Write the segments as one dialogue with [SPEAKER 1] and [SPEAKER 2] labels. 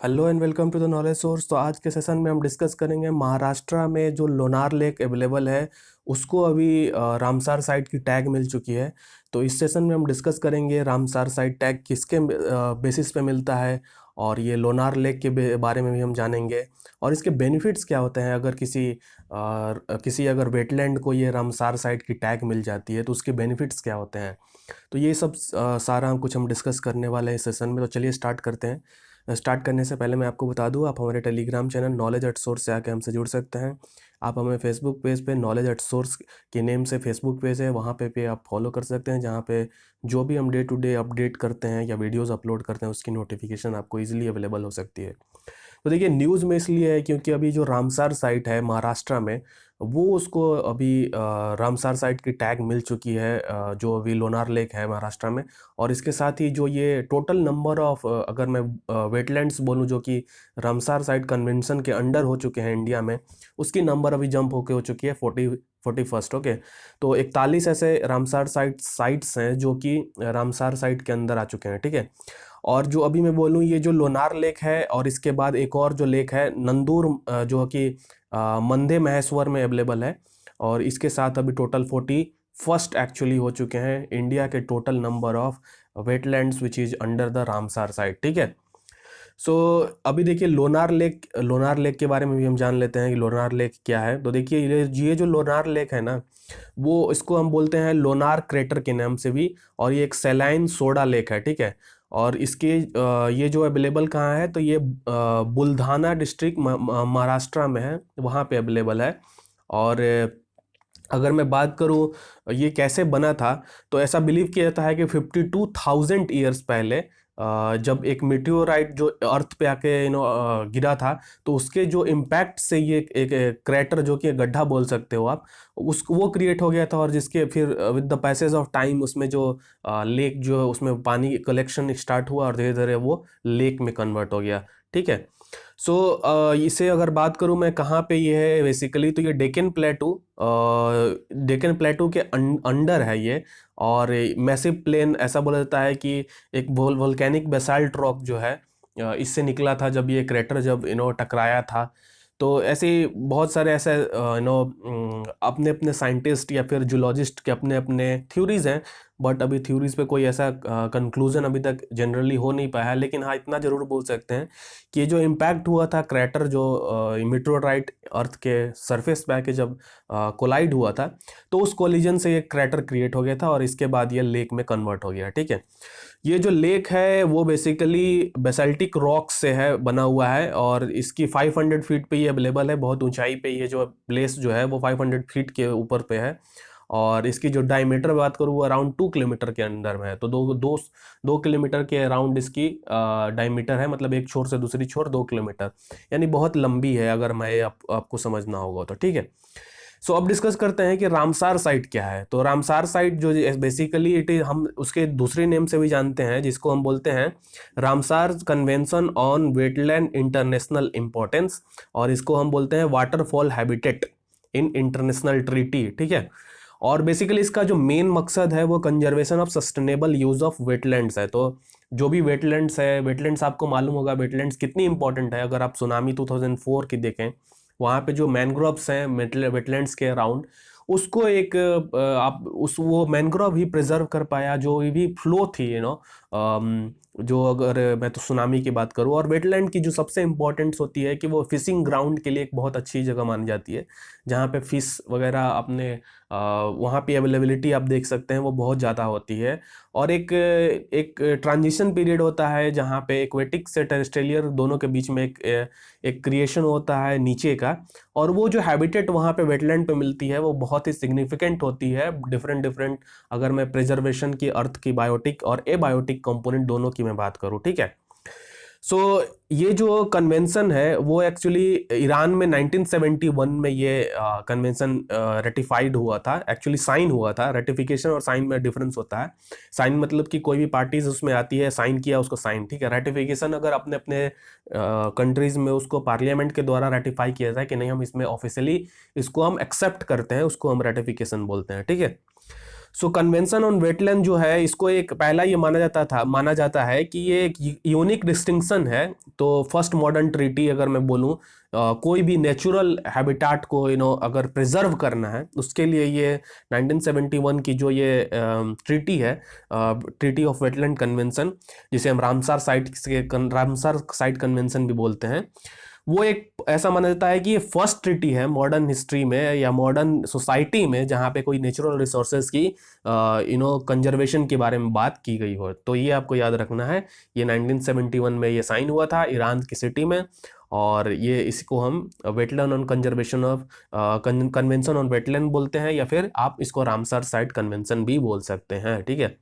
[SPEAKER 1] Hello and welcome to the knowledge source. तो आज के सेशन में हम डिस्कस करेंगे महाराष्ट्र में जो लोनार लेक अवेलेबल है उसको अभी रामसार साइट की टैग मिल चुकी है। तो इस सेशन में हम डिस्कस करेंगे रामसार साइट टैग किसके बेसिस पे मिलता है, और ये लोनार लेक के बारे में भी हम जानेंगे और इसके बेनिफिट्स क्या होते हैं। अगर किसी अगर वेटलैंड को ये रामसार साइट की टैग मिल जाती है तो उसके बेनिफिट्स क्या होते हैं। तो ये सब सारा कुछ हम डिस्कस करने वाले हैं इस सेशन में। तो चलिए स्टार्ट करते हैं। स्टार्ट करने से पहले मैं आपको बता दूं, आप हमारे Telegram channel knowledge at source से आके हमसे जुड़ सकते हैं। आप हमें फेसबुक पेज पे नॉलेज एट सोर्स के नेम से फेसबुक पेज है, वहाँ पे आप फॉलो कर सकते हैं, जहाँ पे जो भी हम डे टू डे अपडेट करते हैं या वीडियोस अपलोड करते हैं उसकी नोटिफिकेशन आपको इजीली अवेलेबल हो सकती है। तो देखिए, न्यूज़ में इसलिए है क्योंकि अभी जो रामसार साइट है महाराष्ट्र में, वो उसको अभी रामसार साइट की टैग मिल चुकी है, जो अभी लोनार लेक है महाराष्ट्र में। और इसके साथ ही जो ये टोटल नंबर ऑफ, अगर मैं वेटलैंड्स बोलूँ जो कि रामसार साइट कन्वेंशन के अंडर हो चुके हैं इंडिया में, उसकी नंबर अभी जंप होके हो चुकी है 41। ओके, तो 41 ऐसे रामसार साइट्स हैं जो कि रामसार साइट के अंदर आ चुके हैं। ठीक है, और जो अभी मैं बोलूँ, ये जो लोनार लेक है और इसके बाद एक और जो लेक है नंदूर, जो कि मंदे महेश्वर में अवेलेबल है। और इसके साथ अभी टोटल 41 एक्चुअली हो चुके हैं इंडिया के total number of wetlands which is under the Ramsar site. ठीक है, सो अभी देखिए लोनार लेक के बारे में भी हम जान लेते हैं कि लोनार लेक क्या है। तो देखिए, ये जो लोनार लेक है ना, वो इसको हम बोलते हैं लोनार क्रेटर के नाम से भी, और ये एक सैलाइन सोडा लेक है। ठीक है, और इसके ये जो अवेलेबल कहाँ है, तो ये बुल्धाना डिस्ट्रिक्ट महाराष्ट्र में है, वहाँ पे अवेलेबल है। और अगर मैं बात करूँ ये कैसे बना था, तो ऐसा बिलीव किया जाता है कि 52,000 ईयर्स पहले जब एक मीटियोराइट जो अर्थ पे आके गिरा था, तो उसके जो इम्पैक्ट से ये एक क्रैटर, जो कि गड्ढा बोल सकते हो आप, वो क्रिएट हो गया था। और जिसके फिर with the passage of time उसमें जो लेक, जो उसमें पानी कलेक्शन स्टार्ट हुआ और धीरे धीरे वो लेक में कन्वर्ट हो गया। ठीक है, सो इसे अगर बात करूं मैं कहाँ पे ये है बेसिकली, तो ये डेक्कन प्लेटू के अंडर है ये। और मैसिव प्लेन ऐसा बोला जाता है कि एक वोल्केनिक बेसाल्ट रॉक जो है इससे निकला था जब ये क्रेटर जब टकराया था। तो ऐसे ही बहुत सारे ऐसे अपने अपने साइंटिस्ट या फिर जूलॉजिस्ट के अपने अपने थ्योरीज हैं, बट अभी थ्योरीज पे कोई ऐसा कंक्लूजन अभी तक जनरली हो नहीं पाया है। लेकिन हाँ, इतना जरूर बोल सकते हैं कि जो इम्पैक्ट हुआ था क्रैटर, जो मीटेओराइट अर्थ के सरफेस पे आके जब कोलाइड हुआ था, तो उस कोलिजन से ये क्रैटर क्रिएट हो गया था और इसके बाद ये लेक में कन्वर्ट हो गया। ठीक है, ये जो लेक है वो बेसिकली बेसाल्टिक रॉक से है बना हुआ है, और इसकी 500 फीट पे ये अवेलेबल है। बहुत ऊंचाई पे ये जो प्लेस जो है वो 500 फीट के ऊपर पे है। और इसकी जो डायमीटर बात करूँ वो अराउंड 2 किलोमीटर के अंदर में है। तो 2 किलोमीटर के अराउंड इसकी डायमीटर है, मतलब एक छोर से दूसरी छोर 2 किलोमीटर, यानी बहुत लंबी है अगर मैं आपको समझना होगा तो। ठीक है, सो अब डिस्कस करते हैं कि रामसार साइट क्या है। तो रामसार साइट जो बेसिकली इट इज, हम उसके दूसरे नेम से भी जानते हैं जिसको हम बोलते हैं Ramsar convention on wetland international importance, और इसको हम बोलते हैं waterfall habitat in international treaty. ठीक है, और बेसिकली इसका जो मेन मकसद है वो conservation of sustainable use of wetlands है। तो जो भी वेटलैंड्स है, वेटलैंड्स आपको मालूम होगा वेटलैंड्स कितनी इंपॉर्टेंट है। अगर आप सुनामी 2004 की देखें, वहाँ पे जो मैनग्रोव्स हैं वेटलैंड्स के अराउंड, उसको एक आप उस वो मैनग्रोव ही प्रिजर्व कर पाया, जो भी फ्लो थी जो, अगर मैं तो सुनामी की बात करूँ। और वेटलैंड की जो सबसे इंपॉर्टेंस होती है कि वो फिशिंग ग्राउंड के लिए एक बहुत अच्छी जगह मानी जाती है, जहाँ पे फिश वगैरह अपने वहाँ पे अवेलेबिलिटी आप देख सकते हैं वो बहुत ज़्यादा होती है। और एक एक ट्रांजिशन पीरियड होता है जहाँ पे एक्वेटिक से टेरेस्ट्रियल दोनों के बीच में एक क्रिएशन होता है नीचे का। और वो जो हैबिटेट वहाँ पे वेटलैंड पे मिलती है वो बहुत ही सिग्निफिकेंट होती है। डिफरेंट डिफरेंट, अगर मैं प्रिजर्वेशन की, अर्थ की बायोटिक और एबायोटिक कंपोनेंट दोनों की मैं बात करूँ। ठीक है, सो ये जो कन्वेंशन है वो एक्चुअली ईरान में 1971 में ये कन्वेंशन रेटिफाइड हुआ था, एक्चुअली साइन हुआ था। रेटिफिकेशन और साइन में डिफरेंस होता है। साइन मतलब कि कोई भी पार्टीज उसमें आती है, साइन किया उसको साइन। ठीक है, रेटिफिकेशन अगर अपने अपने कंट्रीज में उसको पार्लियामेंट के द्वारा रेटिफाई किया जाए कि नहीं, हम इसमें ऑफिशियली इसको हम एक्सेप्ट करते हैं, उसको हम रेटिफिकेशन बोलते हैं। ठीक है, सो कन्वेंशन ऑन वेटलैंड जो है, इसको एक पहला ये माना जाता है कि ये एक यूनिक डिस्टिंक्शन है। तो फर्स्ट मॉडर्न ट्रीटी अगर मैं बोलूँ, कोई भी नेचुरल हैबिटाट को अगर प्रिजर्व करना है, उसके लिए ये 1971 की जो ये ट्रीटी है, ट्रीटी ऑफ वेटलैंड कन्वेंशन, जिसे हम रामसार साइट कन्वेंशन भी बोलते हैं, वो एक ऐसा माना जाता है कि ये फर्स्ट ट्रीटी है मॉडर्न हिस्ट्री में या मॉडर्न सोसाइटी में जहाँ पे कोई नेचुरल रिसोर्सेज की कंजर्वेशन के बारे में बात की गई हो। तो ये आपको याद रखना है, ये 1971 में ये साइन हुआ था ईरान की सिटी में, और ये इसको हम wetland on conservation of convention on wetland बोलते हैं, या फिर आप इसको रामसार साइट कन्वेंशन भी बोल सकते हैं, ठीक है।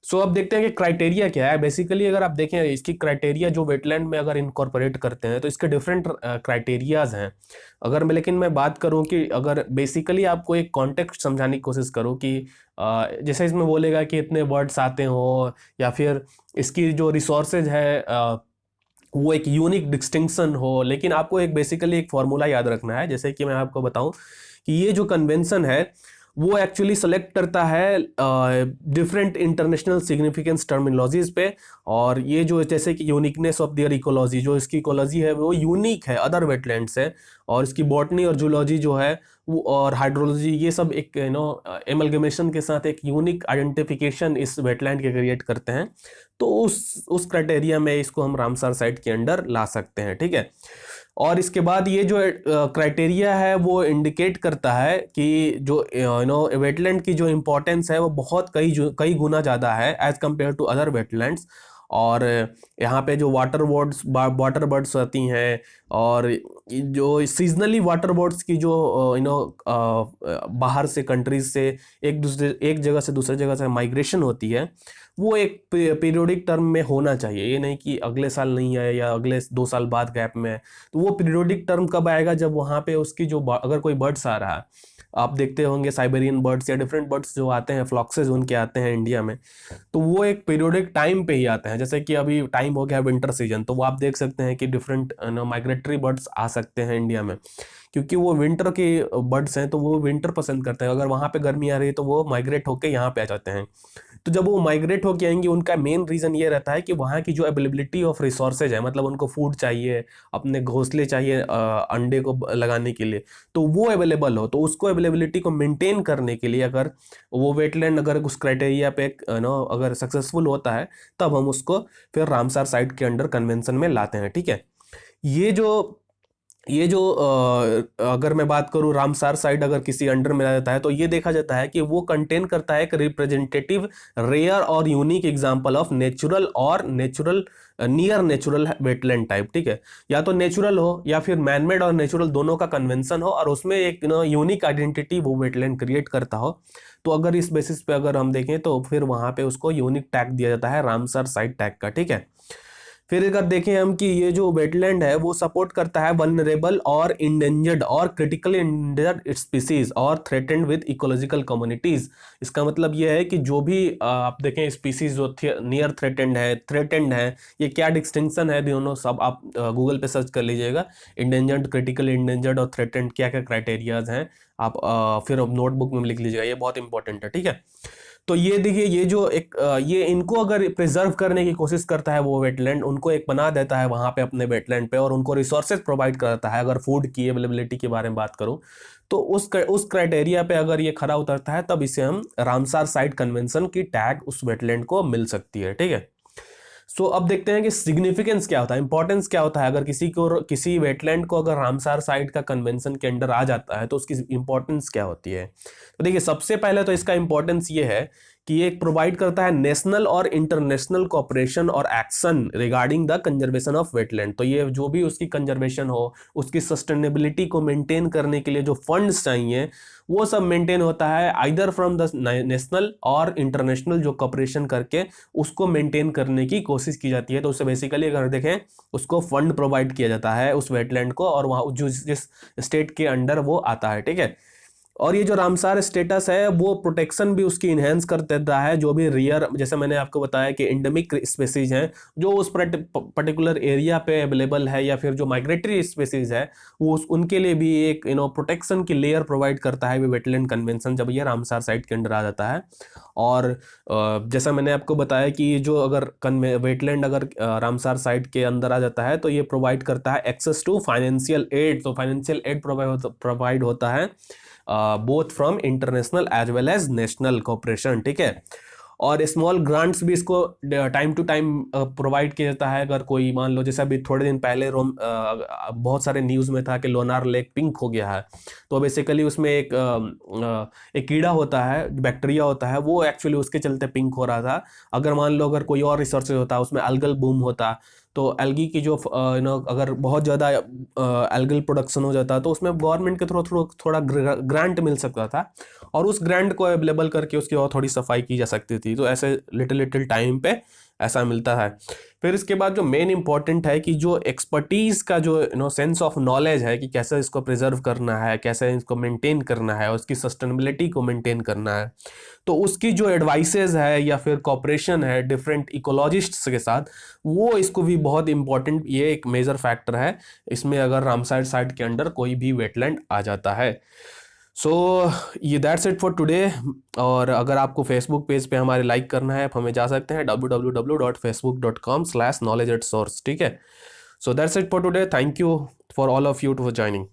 [SPEAKER 1] सो अब देखते हैं कि क्राइटेरिया क्या है। बेसिकली अगर आप देखें इसकी क्राइटेरिया जो वेटलैंड में अगर इनकॉर्पोरेट करते हैं तो इसके डिफरेंट क्राइटेरियाज हैं। लेकिन मैं बात करूं कि अगर बेसिकली आपको एक कॉन्टेक्स्ट समझाने की कोशिश करूं कि जैसे इसमें बोलेगा कि इतने बर्ड्स आते हो, या फिर इसकी जो रिसोर्सेज है वो एक यूनिक डिस्टिंक्शन हो, लेकिन आपको एक बेसिकली एक फॉर्मूला याद रखना है। जैसे कि मैं आपको बताऊं कि ये जो कन्वेंशन है वो एक्चुअली सेलेक्ट करता है डिफरेंट इंटरनेशनल सिग्निफिकेंस टर्मिनोलॉजीज पे, और ये जो जैसे कि यूनिकनेस ऑफ देयर इकोलॉजी, जो इसकी इकोलॉजी है वो यूनिक है अदर वेटलैंड से, और इसकी बॉटनी और जूलॉजी जो है वो और हाइड्रोलॉजी, ये सब एक एमलगमेशन के साथ एक यूनिक आइडेंटिफिकेशन इस वेटलैंड के क्रिएट करते हैं। तो उस क्राइटेरिया में इसको हम रामसार साइट के अंडर ला सकते हैं, ठीक है। और इसके बाद ये जो क्राइटेरिया है वो इंडिकेट करता है कि जो वेटलैंड की जो इम्पोर्टेंस है वो बहुत कई गुना ज़्यादा है as compared to other wetlands. और यहाँ पे जो वाटर बर्ड्स रहती हैं, और जो सीजनली वाटर बर्ड्स की जो बाहर से कंट्रीज से एक जगह से दूसरे जगह से माइग्रेशन होती है, वो एक पीरियोडिक टर्म में होना चाहिए। ये नहीं कि अगले साल नहीं आए या अगले 2 साल बाद गैप में है। तो वो पीरियोडिक टर्म कब आएगा, जब वहाँ पे उसकी जो अगर कोई बर्ड्स आ रहा है, आप देखते होंगे साइबेरियन बर्ड्स या डिफरेंट बर्ड्स जो आते हैं, फ्लॉक्सेस उनके आते हैं इंडिया में, तो वो एक पीरियोडिक टाइम पे ही आते हैं। जैसे कि अभी टाइम हो गया विंटर सीजन, तो वो आप देख सकते हैं कि डिफरेंट माइग्रेटरी बर्ड्स आ सकते हैं इंडिया में, क्योंकि वो विंटर के बर्ड्स हैं, तो वो विंटर पसंद करते हैं। अगर वहाँ पे गर्मी आ रही है तो वो माइग्रेट होकर यहाँ पे आ जाते हैं। तो जब वो माइग्रेट होके आएंगे, उनका मेन रीज़न ये रहता है कि वहाँ की जो अवेलेबिलिटी ऑफ रिसोर्सेज है, मतलब उनको फूड चाहिए, अपने घोंसले चाहिए अंडे को लगाने के लिए, तो वो अवेलेबल हो, तो उसको अवेलेबिलिटी को मेंटेन करने के लिए अगर वो वेटलैंड अगर उस क्राइटेरिया पे अगर सक्सेसफुल होता है, तब हम उसको फिर रामसार साइट के अंडर कन्वेंशन में लाते हैं, ठीक है। ये जो अगर मैं बात करूँ रामसार साइट अगर किसी अंडर में आ जाता है, तो ये देखा जाता है कि वो कंटेन करता है एक रिप्रेजेंटेटिव रेयर और unique example of natural near natural wetland type, ठीक है। या तो नेचुरल हो या फिर मैनमेड और नेचुरल दोनों का कन्वेंशन हो, और उसमें एक यूनिक आइडेंटिटी वो वेटलैंड क्रिएट करता हो। तो अगर इस बेसिस पे अगर हम देखें तो फिर वहाँ पे उसको यूनिक टैग दिया जाता है रामसार साइट टैग का, ठीक है। फिर अगर देखें हम कि ये जो वेटलैंड है वो सपोर्ट करता है वल्नरेबल और इंडेंजर्ड और क्रिटिकली इंडेंजर्ड स्पीसीज और थ्रेटेंड विद इकोलॉजिकल कम्युनिटीज। इसका मतलब ये है कि जो भी आप देखें स्पीसीज जो नियर थ्रेटेंड है, ये क्या डिस्टिंक्शन है दोनों, सब आप गूगल पे सर्च कर लीजिएगा, इंडेंजर्ड, क्रिटिकली इंडेंजर्ड और थ्रेटेंड क्या क्या क्राइटेरियाज हैं, आप फिर नोटबुक में लिख लीजिएगा, ये बहुत इंपॉर्टेंट है, ठीक है। तो ये देखिए, ये जो एक ये इनको अगर प्रिजर्व करने की कोशिश करता है वो वेटलैंड, उनको एक बना देता है वहाँ पे अपने वेटलैंड पे, और उनको रिसोर्सेज प्रोवाइड करता है। अगर फूड की अवेलेबिलिटी के बारे में बात करूँ तो उस क्राइटेरिया पे अगर ये खरा उतरता है, तब इसे हम रामसार साइट कन्वेंशन की टैग उस वेटलैंड को मिल सकती है, ठीक है। सो अब देखते हैं कि सिग्निफिकेंस क्या होता है, इंपॉर्टेंस क्या होता है। अगर किसी वेटलैंड को अगर रामसार साइट का कन्वेंशन के अंडर आ जाता है तो उसकी इंपॉर्टेंस क्या होती है। तो देखिए, सबसे पहले तो इसका इंपॉर्टेंस ये है कि ये प्रोवाइड करता है नेशनल और इंटरनेशनल कोऑपरेशन और action regarding the conservation of wetland. तो ये जो भी उसकी कंजर्वेशन हो, उसकी सस्टेनेबिलिटी को मेंटेन करने के लिए जो फंड्स चाहिए, वो सब मेंटेन होता है आइदर फ्रॉम द नेशनल और इंटरनेशनल जो कोऑपरेशन करके उसको मेंटेन करने की कोशिश की जाती है। तो उससे बेसिकली अगर देखें, उसको फंड प्रोवाइड किया जाता है उस वेटलैंड को, और वहाँ जो जिस स्टेट के अंडर वो आता है, ठीक है। और ये जो रामसार स्टेटस है वो प्रोटेक्शन भी उसकी इन्हेंस कर देता है, जो भी रियर, जैसे मैंने आपको बताया कि एंडेमिक स्पेसीज हैं जो उस पर्टिकुलर एरिया पे अवेलेबल है, या फिर जो माइग्रेटरी स्पेसीज है वो उनके लिए भी एक प्रोटेक्शन की लेयर प्रोवाइड करता है वेटलैंड कन्वेंशन, जब ये रामसार साइट के अंडर आ जाता है। और जैसा मैंने आपको बताया कि जो अगर वेटलैंड अगर रामसार साइट के अंदर आ जाता है तो ये प्रोवाइड करता है एक्सेस टू फाइनेंशियल एड। तो फाइनेंशियल एड प्रोवाइड होता है both from international as well as national cooperation, ठीक है। और स्मॉल ग्रांट्स भी इसको टाइम टू टाइम प्रोवाइड किया जाता है। अगर कोई मान लो जैसे अभी थोड़े दिन पहले बहुत सारे न्यूज़ में था कि लोनार लेक पिंक हो गया है, तो बेसिकली उसमें एक कीड़ा होता है, बैक्टीरिया होता है, वो एक्चुअली उसके चलते पिंक हो रहा था। अगर मान लो अगर कोई और रिसर्च होता, उसमें एल्गल बूम होता, तो एल्गी की जो अगर बहुत ज़्यादा एल्गल प्रोडक्शन हो जाता तो उसमें गवर्नमेंट के थ्रू थोड़ा ग्रांट मिल सकता था, और उस ग्रांट को अवेलेबल करके उसकी और थोड़ी सफाई की जा सकती थी। तो ऐसे लिटिल लिटिल टाइम पे ऐसा मिलता है। फिर इसके बाद जो मेन इंपॉर्टेंट है कि जो एक्सपर्टीज का जो सेंस ऑफ नॉलेज है कि कैसे इसको प्रिजर्व करना है, कैसे इसको मेंटेन करना है, उसकी सस्टेनेबिलिटी को मेंटेन करना है, तो उसकी जो एडवाइसेज है या फिर कॉपरेशन है डिफरेंट इकोलॉजिस्ट्स के साथ, वो इसको भी बहुत इंपॉर्टेंट, ये एक मेजर फैक्टर है इसमें अगर रामसार साइट के अंडर कोई भी वेटलैंड आ जाता है। सो ये दैट्स इट फॉर टुडे। और अगर आपको फेसबुक पेज पे हमारे लाइक करना है, आप हमें जा सकते हैं www.facebook.com/knowledge@source, ठीक है। So that's it for today. Thank you for all of you for joining.